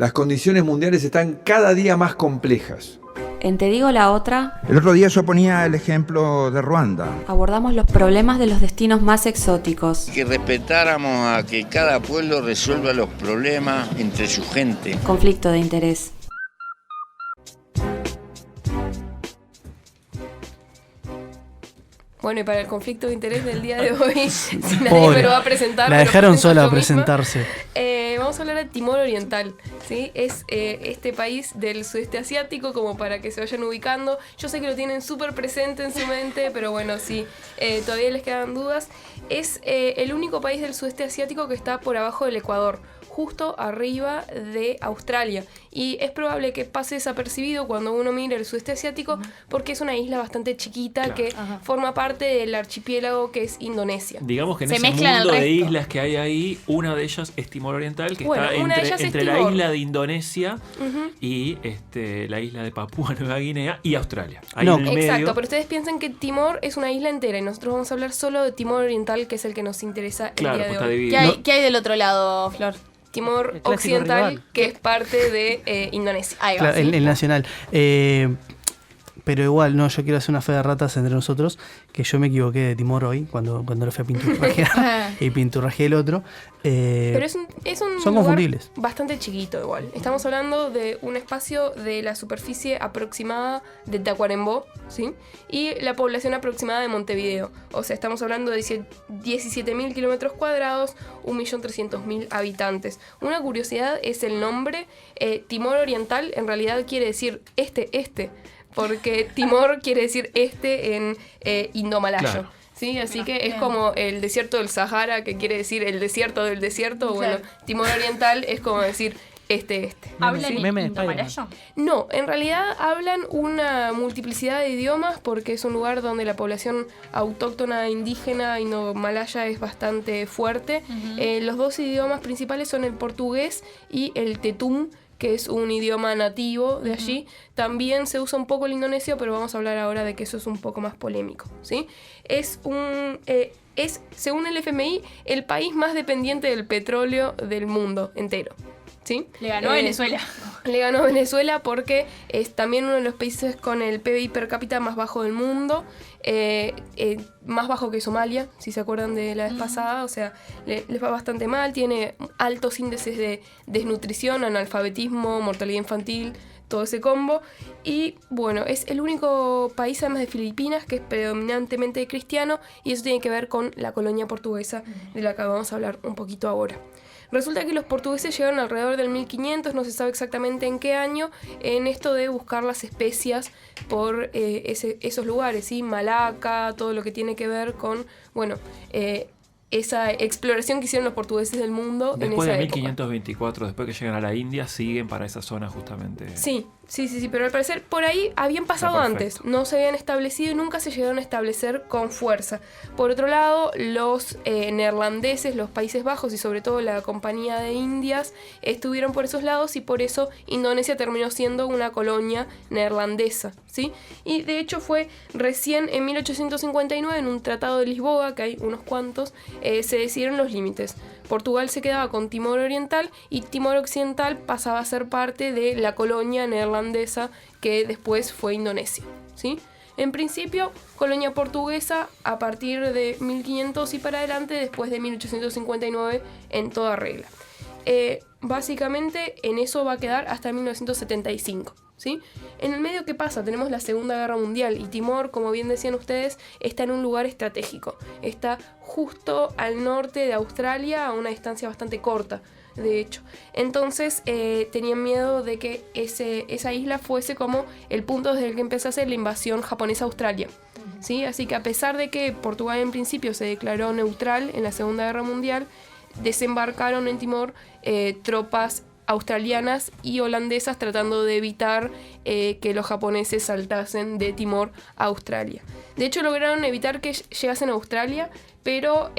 Las condiciones mundiales están cada día más complejas. En Te digo la otra, El otro día yo ponía el ejemplo de Ruanda. abordamos los problemas de los destinos más exóticos. Que respetáramos a que cada pueblo resuelva los problemas entre su gente. Conflicto de interés. Bueno, y para el conflicto de interés del día de hoy, si nadie Pobre. me lo va a presentar... La me lo dejaron presento sola yo a presentarse. misma. Vamos a hablar de Timor Oriental, ¿sí? Es este país del sudeste asiático, como para que se vayan ubicando. Yo sé que lo tienen súper presente en su mente, pero bueno, si todavía les quedan dudas. Es el único país del sudeste asiático que está por abajo del Ecuador, justo arriba de Australia. Y es probable que pase desapercibido cuando uno mire el sudeste asiático, porque es una isla bastante chiquita que forma parte del archipiélago que es Indonesia. Digamos que en Se ese mezclan mundo al de resto. islas que hay ahí, una de ellas es Timor Oriental, que Bueno, está una de ellas es entre la Timor. isla de Indonesia Ujú. y la isla de Papúa Nueva Guinea y Australia. Ahí No, en el Exacto, medio, pero ustedes piensan que Timor es una isla entera y nosotros vamos a hablar solo de Timor Oriental, que es el que nos interesa el claro, día pues de está hoy. dividido. ¿Qué hay del otro lado, Flor? Timor El clásico Occidental, rival. que es parte de Indonesia. Ahí va. Claro, ¿sí? el nacional. Pero igual, no, yo quiero hacer una fe de ratas entre nosotros, que yo me equivoqué de Timor hoy, cuando lo fui a pinturrajear, y pinturrajeé el otro. Pero es un son lugar confundibles. bastante chiquito igual. Estamos hablando de un espacio de la superficie aproximada de Tacuarembó, ¿sí? Y la población aproximada de Montevideo. O sea, estamos hablando de 17.000 kilómetros cuadrados, 1.300.000 habitantes. Una curiosidad es el nombre. Timor Oriental en realidad quiere decir este. Porque Timor quiere decir en indomalayo. Claro. ¿Sí? Así que es bien. como el desierto del Sahara, que quiere decir el desierto del desierto. Bueno, Claro. Timor Oriental es como decir este. ¿Hablan ¿sí? Meme de indomalayo? No, en realidad hablan una multiplicidad de idiomas porque es un lugar donde la población autóctona indígena indomalaya es bastante fuerte. Los dos idiomas principales son el portugués y el tetum, que es un idioma nativo de allí. También se usa un poco el indonesio, pero vamos a hablar ahora de que eso es un poco más polémico, ¿sí? Es, según el FMI, el país más dependiente del petróleo del mundo entero, ¿sí? Le ganó a Venezuela. Le ganó a Venezuela porque es también uno de los países con el PBI per cápita más bajo del mundo, más bajo que Somalia, si se acuerdan de la vez pasada, o sea, les va bastante mal, tiene altos índices de desnutrición, analfabetismo, mortalidad infantil, todo ese combo. Y bueno, es el único país, además de Filipinas, que es predominantemente cristiano, y eso tiene que ver con la colonia portuguesa, de la que vamos a hablar un poquito ahora. Resulta que los portugueses llegaron alrededor del 1500, no se sabe exactamente en qué año, en esto de buscar las especias por esos lugares, ¿sí? Malaca, todo lo que tiene que ver con, bueno, esa exploración que hicieron los portugueses del mundo Después en de esa época. 1524, después que llegan a la India, siguen para esa zona justamente. Sí, pero al parecer por ahí habían pasado perfecto. antes, no se habían establecido y nunca se llegaron a establecer con fuerza. Por otro lado, los neerlandeses, los Países Bajos y sobre todo la Compañía de Indias estuvieron por esos lados y por eso Indonesia terminó siendo una colonia neerlandesa, ¿sí? Y de hecho fue recién en 1859, en un tratado de Lisboa, que hay unos cuantos, se decidieron los límites. Portugal se quedaba con Timor Oriental y Timor Occidental pasaba a ser parte de la colonia neerlandesa que después fue Indonesia, ¿sí? En principio, colonia portuguesa a partir de 1500 y para adelante, después de 1859 en toda regla. Básicamente en eso va a quedar hasta 1975. ¿Sí? En el medio, ¿qué pasa? Tenemos la Segunda Guerra Mundial y Timor, como bien decían ustedes, está en un lugar estratégico. Está justo al norte de Australia, a una distancia bastante corta, de hecho. Entonces tenían miedo de que esa isla fuese como el punto desde el que empezase la invasión japonesa a Australia. ¿Sí? Así que a pesar de que Portugal en principio se declaró neutral en la Segunda Guerra Mundial, desembarcaron en Timor tropas australianas y holandesas tratando de evitar que los japoneses saltasen de Timor a Australia. De hecho, lograron evitar que llegasen a Australia, pero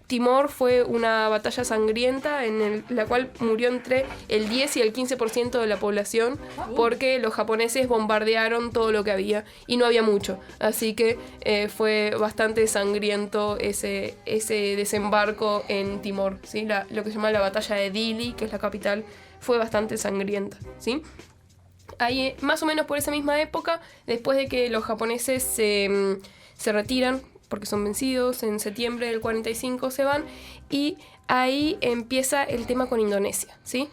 Timor fue una batalla sangrienta en la cual murió entre el 10 y el 15% de la población porque los japoneses bombardearon todo lo que había y no había mucho. Así que fue bastante sangriento ese desembarco en Timor, ¿sí? Lo que se llama la batalla de Dili, que es la capital, fue bastante sangrienta, ¿sí? Ahí, más o menos por esa misma época, después de que los japoneses se retiran, porque son vencidos, en septiembre del 45 se van, y ahí empieza el tema con Indonesia, ¿sí?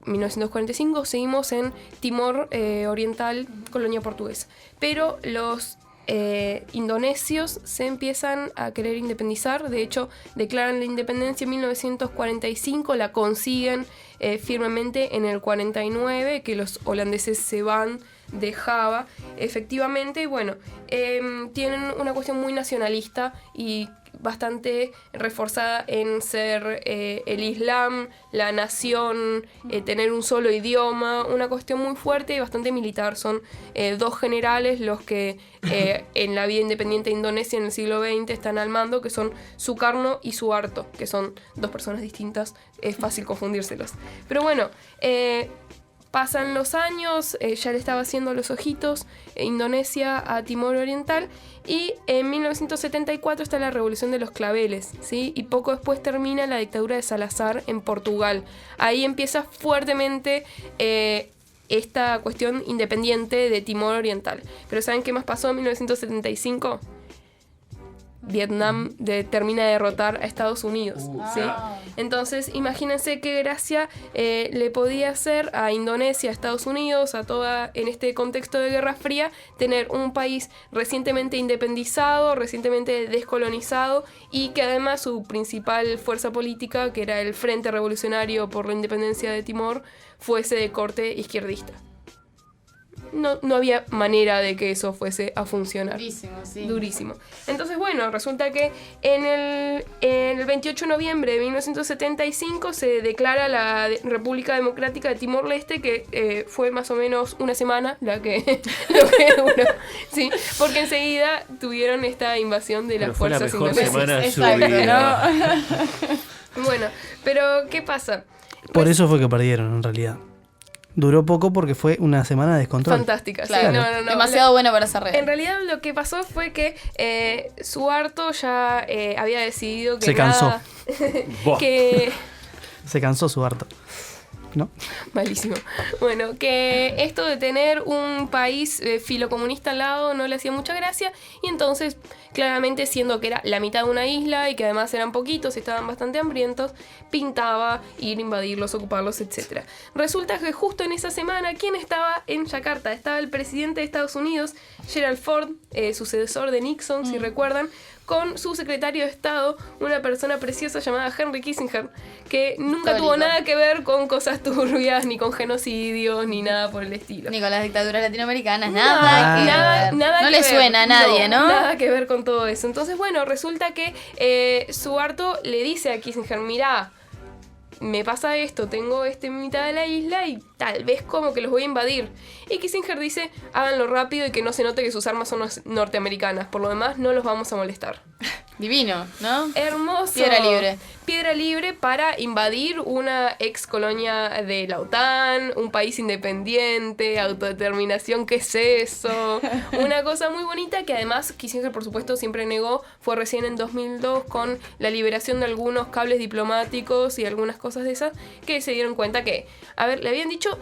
1945 seguimos en Timor Oriental, colonia portuguesa. Pero los indonesios se empiezan a querer independizar. De hecho, declaran la independencia en 1945, la consiguen firmemente en el 49, que los holandeses se van de Java, efectivamente. Y bueno, tienen una cuestión muy nacionalista y bastante reforzada en ser el Islam, la nación, tener un solo idioma, una cuestión muy fuerte y bastante militar. Son dos generales los que en la vida independiente de Indonesia en el siglo XX están al mando, que son Sukarno y Suharto, que son dos personas distintas, es fácil confundírselos. Pero bueno, pasan los años, ya le estaba haciendo los ojitos Indonesia a Timor Oriental, y en 1974 está la Revolución de los Claveles, ¿sí? Y poco después termina la dictadura de Salazar en Portugal. Ahí empieza fuertemente esta cuestión independiente de Timor Oriental. Pero ¿saben qué más pasó en 1975? Vietnam termina de derrotar a Estados Unidos, ¿sí? Entonces imagínense qué gracia le podía hacer a Indonesia, a Estados Unidos, a toda, en este contexto de Guerra Fría, tener un país recientemente independizado, recientemente descolonizado, y que además su principal fuerza política, que era el Frente Revolucionario por la Independencia de Timor, fuese de corte izquierdista. No había manera de que eso fuese a funcionar. Durísimo, sí. Durísimo. Entonces, bueno, resulta que en el 28 de noviembre de 1975 se declara la República Democrática de Timor-Leste, que fue más o menos una semana lo que duró. Sí, porque enseguida tuvieron esta invasión de las fuerzas inglesas. Fue la mejor semana de su vida. Bueno, pero ¿qué pasa? Por eso fue que perdieron, en realidad. Duró poco porque fue una semana de descontrol. Fantástica, Claro. sí. No. Demasiado bueno para esa red. En realidad lo que pasó fue que Suharto ya había decidido que Se cansó. nada, que Se cansó su harto. ¿No? malísimo. Bueno, que esto de tener un país filocomunista al lado no le hacía mucha gracia, y entonces, claramente, siendo que era la mitad de una isla y que además eran poquitos y estaban bastante hambrientos, pintaba ir a invadirlos, ocuparlos, etc. Resulta que justo en esa semana, ¿quién estaba en Yakarta? Estaba el presidente de Estados Unidos, Gerald Ford, sucesor de Nixon, si recuerdan, con su secretario de Estado, una persona preciosa llamada Henry Kissinger, que nunca Histórico. tuvo nada que ver con cosas turbias, ni con genocidios, ni nada por el estilo. Ni con las dictaduras latinoamericanas, Nada nada que le ver. suena a nadie, ¿no? Nada que ver con todo eso. Entonces, bueno, resulta que Suharto le dice a Kissinger, mirá, me pasa esto, tengo mitad de la isla y tal vez como que los voy a invadir. Y Kissinger dice, háganlo rápido y que no se note que sus armas son norteamericanas, por lo demás no los vamos a molestar. Divino, ¿no? Hermoso. Piedra libre. Piedra libre para invadir una ex colonia de la OTAN, un país independiente, autodeterminación, ¿qué es eso? Una cosa muy bonita que además Kissinger, por supuesto, siempre negó. Fue recién en 2002 con la liberación de algunos cables diplomáticos y algunas cosas de esas que se dieron cuenta que, a ver, le habían dicho,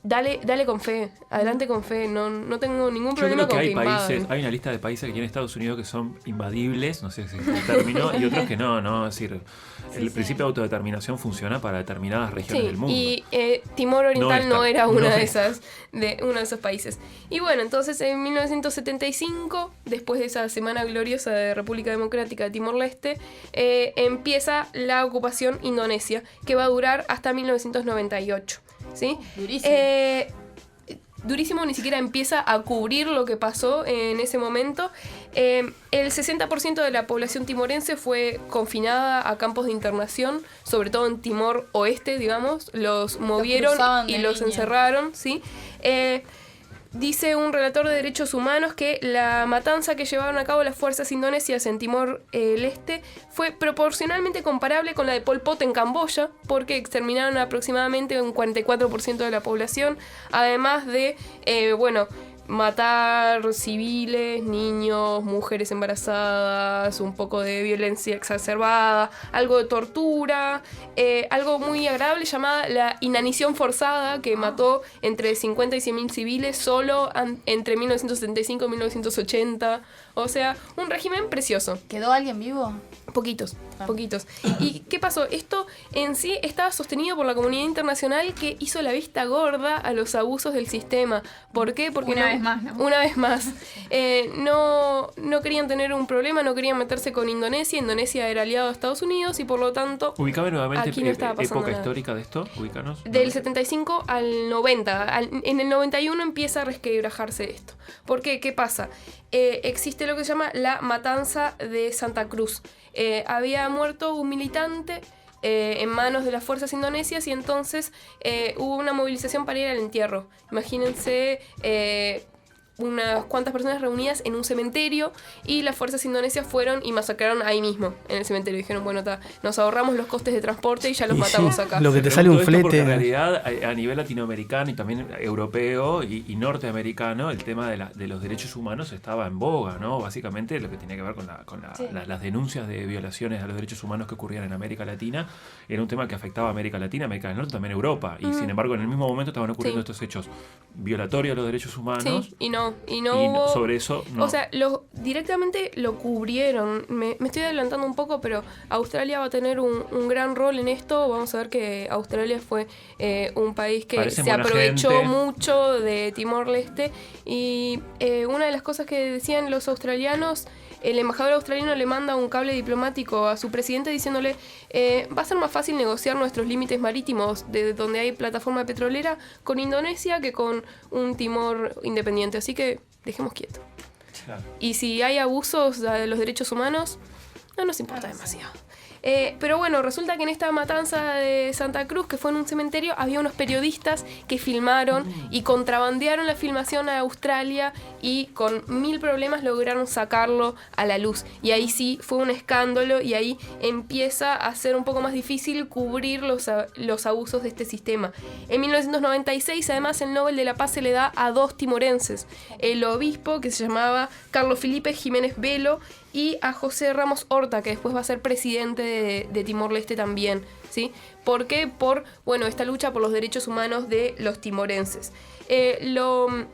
dale con fe, adelante con fe, no tengo ningún Yo problema creo que con hay que países, invadan. hay una lista de países aquí en Estados Unidos que son invadibles, no sé si es el término, y otros que no, es decir, el principio de autodeterminación funciona para determinadas regiones del mundo. Y Timor Oriental No no está. era No una de está. esas, uno de esos países. Y bueno, entonces en 1975, después de esa semana gloriosa de República Democrática de Timor-Leste, empieza la ocupación indonesia, que va a durar hasta 1998. ¿Sí? Durísimo. Durísimo, ni siquiera empieza a cubrir lo que pasó en ese momento. El 60% de la población timorense fue confinada a campos de internación, sobre todo en Timor Oeste, digamos. Los movieron cruzaban de y los línea. encerraron, ¿sí? Dice un relator de derechos humanos que la matanza que llevaron a cabo las fuerzas indonesias en Timor Este fue proporcionalmente comparable con la de Pol Pot en Camboya, porque exterminaron aproximadamente un 44% de la población, además de, matar civiles, niños, mujeres embarazadas, un poco de violencia exacerbada, algo de tortura, algo muy agradable llamada la inanición forzada, que mató entre 50 y 100.000 civiles solo entre 1975 y 1980. O sea, un régimen precioso. ¿Quedó alguien vivo? Poquitos. ¿Y qué pasó? Esto en sí estaba sostenido por la comunidad internacional, que hizo la vista gorda a los abusos del sistema. ¿Por qué? Porque Una vez más, ¿no? Una vez más. No querían tener un problema, no querían meterse con Indonesia. Indonesia era aliado de Estados Unidos y por lo tanto... Ubicame nuevamente aquí no estaba pasando época nada. histórica de esto, ubícanos. Del 75 al 90. En el 91 empieza a resquebrajarse esto. ¿Por qué? ¿Qué pasa? Existe lo que se llama la matanza de Santa Cruz. Había muerto un militante en manos de las fuerzas indonesias y entonces hubo una movilización para ir al entierro. Imagínense unas cuantas personas reunidas en un cementerio y las fuerzas indonesias fueron y masacraron ahí mismo, en el cementerio. Dijeron, bueno, nos ahorramos los costes de transporte y ya los matamos acá. Lo que te Te sale un pregunto esto porque flete. en realidad, a nivel latinoamericano y también europeo y norteamericano, el tema de los derechos humanos estaba en boga, ¿no? Básicamente lo que tenía que ver con las denuncias de violaciones a los derechos humanos que ocurrían en América Latina era un tema que afectaba a América Latina, América del Norte, también Europa. Y sin embargo, en el mismo momento estaban ocurriendo estos hechos violatorios a los derechos humanos. Sí, y no hubo... sobre eso, no. O sea, directamente lo cubrieron. Me estoy adelantando un poco, pero Australia va a tener un gran rol en esto. Vamos a ver que Australia fue un país que Parecen se buena aprovechó gente. mucho de Timor-Leste. Y una de las cosas que decían los australianos, el embajador australiano le manda un cable diplomático a su presidente diciéndole va a ser más fácil negociar nuestros límites marítimos de donde hay plataforma petrolera con Indonesia que con un Timor independiente. Así que dejemos quieto. Claro. Y si hay abusos de los derechos humanos, no nos importa demasiado. Pero bueno, resulta que en esta matanza de Santa Cruz, que fue en un cementerio, había unos periodistas que filmaron y contrabandearon la filmación a Australia y con 1000 problemas lograron sacarlo a la luz. Y ahí sí fue un escándalo y ahí empieza a ser un poco más difícil cubrir los abusos de este sistema. En 1996, además, el Nobel de la Paz se le da a 2 timorenses. El obispo, que se llamaba Carlos Felipe Jiménez Belo, y a José Ramos Horta, que después va a ser presidente de Timor-Leste también, ¿sí? ¿Por qué? Por, esta lucha por los derechos humanos de los timorenses. Lo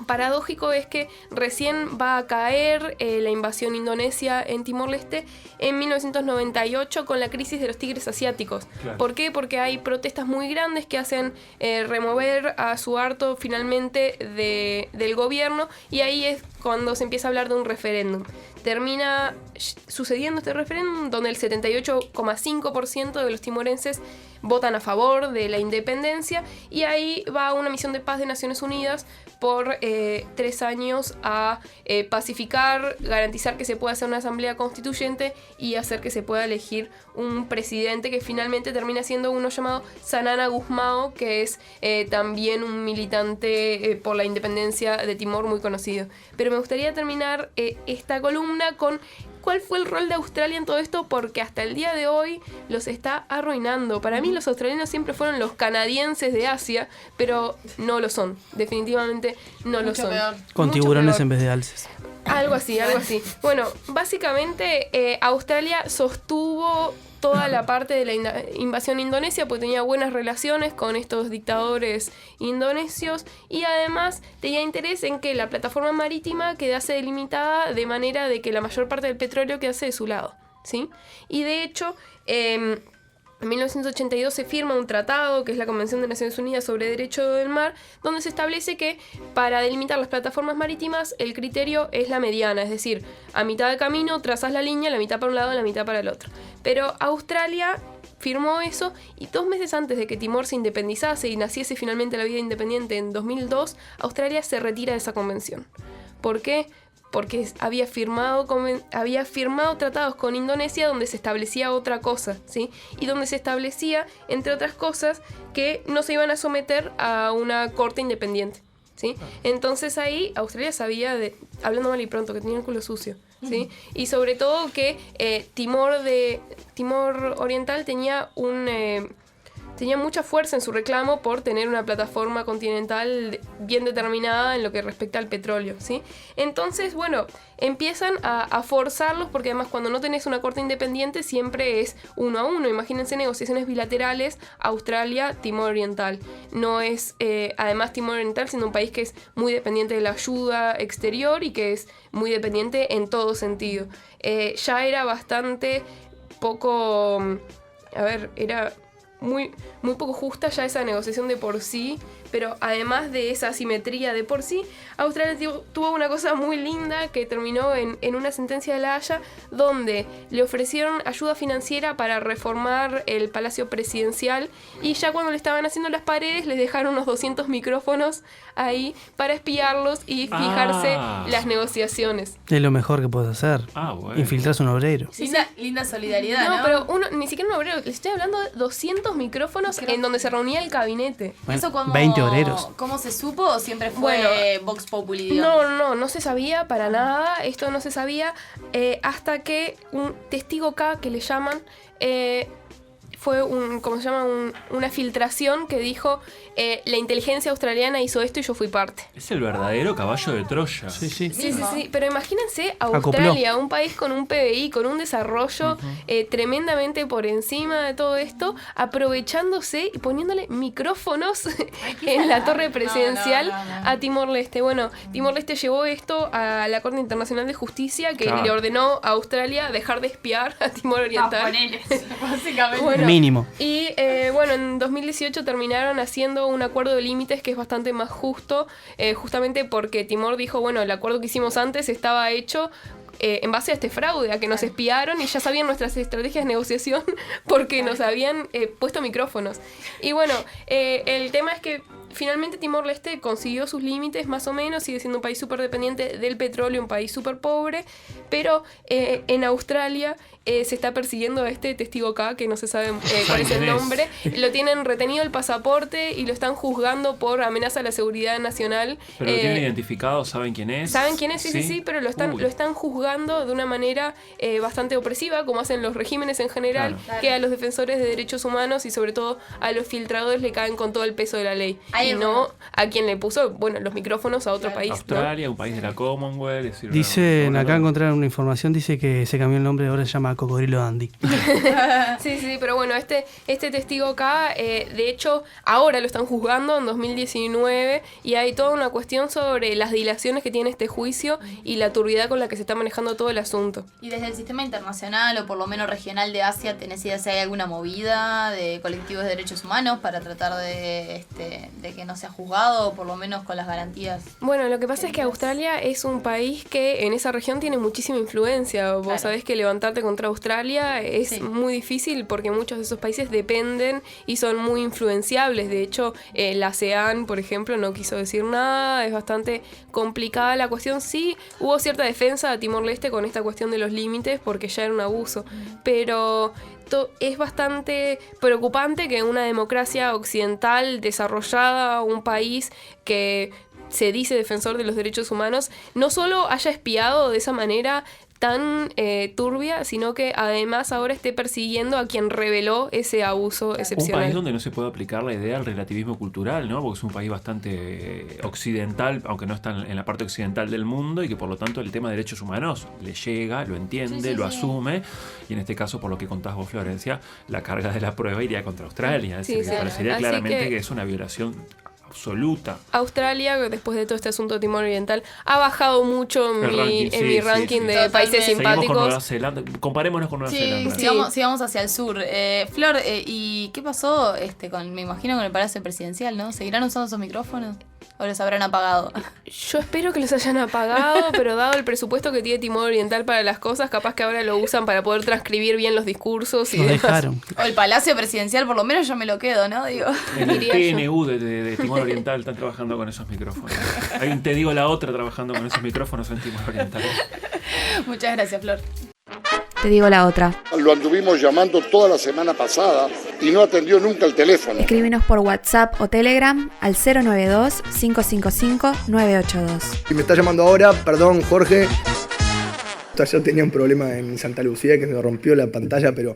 paradójico es que recién va a caer la invasión indonesia en Timor-Leste en 1998 con la crisis de los tigres asiáticos. Claro. ¿Por qué? Porque hay protestas muy grandes que hacen remover a Suharto finalmente del gobierno y ahí es cuando se empieza a hablar de un referéndum. Termina sucediendo este referéndum donde el 78,5% de los timorenses votan a favor de la independencia y ahí va una misión de paz de Naciones Unidas por 3 años a pacificar, garantizar que se pueda hacer una asamblea constituyente y hacer que se pueda elegir un presidente que finalmente termina siendo uno llamado Sanana Gusmao, que es también un militante por la independencia de Timor muy conocido. Pero me gustaría terminar esta columna con ¿cuál fue el rol de Australia en todo esto? Porque hasta el día de hoy los está arruinando. Para mí los australianos siempre fueron los canadienses de Asia, pero no lo son. Definitivamente no lo son. Peor. Con Mucho tiburones peor. en vez de alces. Algo así. Bueno, básicamente Australia sostuvo toda la parte de la invasión indonesia porque tenía buenas relaciones con estos dictadores indonesios y además tenía interés en que la plataforma marítima quedase delimitada de manera de que la mayor parte del petróleo quedase de su lado, ¿sí? Y de hecho, en 1982 se firma un tratado, que es la Convención de Naciones Unidas sobre Derecho del Mar, donde se establece que para delimitar las plataformas marítimas el criterio es la mediana, es decir, a mitad de camino trazas la línea, la mitad para un lado, la mitad para el otro. Pero Australia firmó eso y 2 meses antes de que Timor se independizase y naciese finalmente la vida independiente en 2002, Australia se retira de esa convención. ¿Por qué? Porque había firmado tratados con Indonesia donde se establecía otra cosa, ¿sí? Y donde se establecía, entre otras cosas, que no se iban a someter a una corte independiente, ¿sí? Entonces ahí Australia sabía, hablando mal y pronto, que tenía el culo sucio, ¿sí? Y sobre todo que Timor Oriental tenía tenía mucha fuerza en su reclamo por tener una plataforma continental bien determinada en lo que respecta al petróleo, ¿sí? Entonces, bueno, empiezan a forzarlos porque además cuando no tenés una corte independiente siempre es 1 a 1. Imagínense negociaciones bilaterales, Australia, Timor Oriental. No es, además Timor Oriental siendo un país que es muy dependiente de la ayuda exterior y que es muy dependiente en todo sentido. Ya era bastante poco, era muy poco justa ya esa negociación de por sí, pero además de esa asimetría de por sí, Australia tuvo una cosa muy linda que terminó en una sentencia de La Haya donde le ofrecieron ayuda financiera para reformar el Palacio Presidencial y ya cuando le estaban haciendo las paredes les dejaron unos 200 micrófonos ahí para espiarlos y fijarse las negociaciones. Es lo mejor que puedes hacer. Bueno. Infiltrarse un obrero. Linda solidaridad, ¿no? No, pero ni siquiera un obrero, les estoy hablando de 200 micrófonos en donde se reunía el gabinete. Bueno, ¿Eso 20 obreros. ¿Cómo se supo o siempre fue Vox Populi, digamos? No se sabía para nada, esto no se sabía hasta que un testigo K, que le llaman, fue una filtración que dijo la inteligencia australiana hizo esto y yo fui parte. Es el verdadero caballo de Troya. Sí, pero imagínense Australia, un país con un PBI, con un desarrollo tremendamente por encima de todo esto, aprovechándose y poniéndole micrófonos en la torre presidencial a Timor-Leste. Bueno, Timor-Leste llevó esto a la Corte Internacional de Justicia que le ordenó a Australia dejar de espiar a Timor Oriental. Básicamente. Bueno, mínimo. Y en 2018 terminaron haciendo un acuerdo de límites que es bastante más justo, justamente porque Timor dijo, bueno, el acuerdo que hicimos antes estaba hecho en base a este fraude, a que nos espiaron y ya sabían nuestras estrategias de negociación porque nos habían puesto micrófonos. Y bueno, el tema es que finalmente Timor-Leste consiguió sus límites más o menos, sigue siendo un país súper dependiente del petróleo, un país súper pobre, pero en Australia se está persiguiendo a este testigo K, que no se sabe cuál es el nombre, lo tienen retenido el pasaporte y lo están juzgando por amenaza a la seguridad nacional. ¿Pero lo tienen identificado? ¿Saben quién es? ¿Saben quién es? Sí, pero lo están juzgando de una manera bastante opresiva, como hacen los regímenes en general, que a los defensores de derechos humanos y sobre todo a los filtradores le caen con todo el peso de la ley. Y no a quien le puso, los micrófonos a otro país. Australia, ¿no? Un país de la Commonwealth. Dicen, acá encontraron una información, dice que se cambió el nombre, ahora se llama Cocodrilo Andy. Sí, pero bueno, este testigo acá, de hecho, ahora lo están juzgando en 2019 y hay toda una cuestión sobre las dilaciones que tiene este juicio y la turbidez con la que se está manejando todo el asunto. Y desde el sistema internacional o por lo menos regional de Asia, ¿tenés idea si hay alguna movida de colectivos de derechos humanos para tratar de que no sea juzgado o por lo menos con las garantías? Bueno, lo que pasa es que Australia es un país que en esa región tiene muchísima influencia. Vos sabés que levantarte contra Australia es muy difícil porque muchos de esos países dependen y son muy influenciables. De hecho, la ASEAN, por ejemplo, no quiso decir nada. Es bastante complicada la cuestión. Sí, hubo cierta defensa de Timor-Leste con esta cuestión de los límites porque ya era un abuso. Pero es bastante preocupante que una democracia occidental desarrollada, un país que se dice defensor de los derechos humanos, no solo haya espiado de esa manera tan turbia, sino que además ahora esté persiguiendo a quien reveló ese abuso excepcional. Un país donde no se puede aplicar la idea del relativismo cultural, ¿no? Porque es un país bastante occidental, aunque no está en la parte occidental del mundo, y que por lo tanto el tema de derechos humanos le llega, lo entiende, lo asume, y en este caso, por lo que contás vos, Florencia, la carga de la prueba iría contra Australia. Es decir, que parecería claramente que es una violación absoluta. Australia, después de todo este asunto de Timor Oriental, ha bajado mucho en mi ranking de países simpáticos. Seguimos con Nueva Zelanda. Comparémonos con Nueva Zelanda. Sigamos hacia el sur. Flor, ¿y qué pasó me imagino con el Palacio Presidencial, ¿no? ¿Seguirán usando esos micrófonos? ¿O los habrán apagado? Yo espero que los hayan apagado, pero dado el presupuesto que tiene Timor Oriental para las cosas, capaz que ahora lo usan para poder transcribir bien los discursos y lo demás. dejaron. O el Palacio Presidencial, por lo menos yo me lo quedo, ¿no? Digo. En el PNU de Timor Oriental están trabajando con esos micrófonos. Hay un Te digo la otra trabajando con esos micrófonos en Timor Oriental. Muchas gracias, Flor. Te digo la otra. Lo anduvimos llamando toda la semana pasada y no atendió nunca el teléfono. Escríbenos por WhatsApp o Telegram al 092-555-982. Si me está llamando ahora, perdón, Jorge. Yo tenía un problema en Santa Lucía que me rompió la pantalla, pero